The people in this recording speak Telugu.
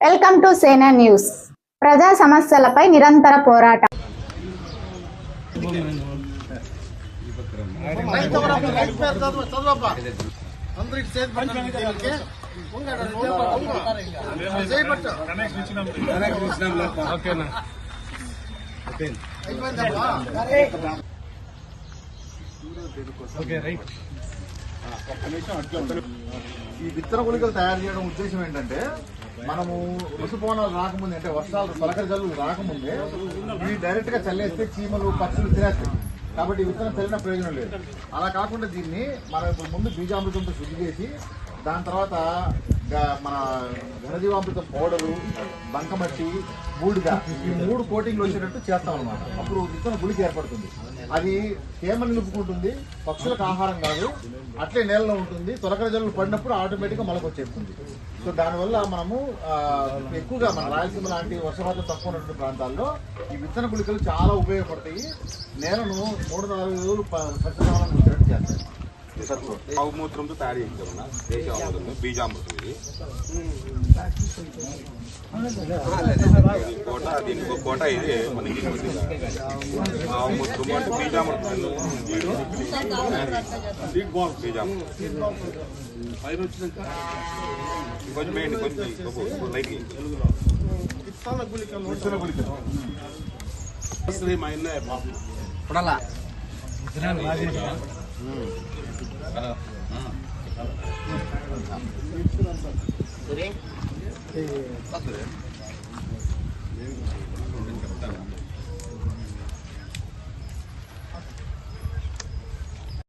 వెల్కమ్ టు సేనా న్యూస్. ప్రజా సమస్యలపై నిరంతర పోరాటం. ఈ విత్తన గుళికలు తయారు చేయడం ఉద్దేశం ఏంటంటే, మనము ఋతుపవనాలు రాకముందే, అంటే వర్షాలు తొలకరి జల్లులు రాకముందే ఇవి డైరెక్ట్ గా చల్లేస్తే చీమలు పక్షులు తినేస్తాయి. కాబట్టి ఈ విత్తనం చల్లిన ప్రయోజనం లేదు. అలా కాకుండా దీన్ని మనం ఇప్పుడు ముందు బీజామృతంతో శుద్ధి చేసి, దాని తర్వాత మన ఘనజీవామృతం పౌడరు, బంకమట్టి, బూడిద, ఈ 3 కోటింగ్లు వచ్చేటట్టు చేస్తాం అనమాట. అప్పుడు విత్తన గుళిక ఏర్పడుతుంది. అది తేమ నిలుపుకుంటుంది, పక్షులకు ఆహారం కాదు, అట్లే నేలలో ఉంటుంది. తొలకరి జల్లులు పడినప్పుడు ఆటోమేటిక్గా మొలకొచ్చేస్తుంది. సో దానివల్ల మనము ఎక్కువగా మన రాయలసీమ లాంటి వర్షపాతం తక్కువ ఉన్నటువంటి ప్రాంతాల్లో ఈ విత్తన గుళికలు చాలా ఉపయోగపడతాయి. నేలను 3-4 రోజులు సస్యశ్యామలం వచ్చేటట్టు చేస్తాయి. గౌమూత్రంతో తయారు చేస్తామన్నా, దేశీయామృతం, బీజామృతం. ఇది కోట, దీనికి ఒక కోట. ఇది మనకి గౌమూత్రం అంటే బీజామృతం. బీజామృతం కొంచెం వేయండి, కొంచెం లైట్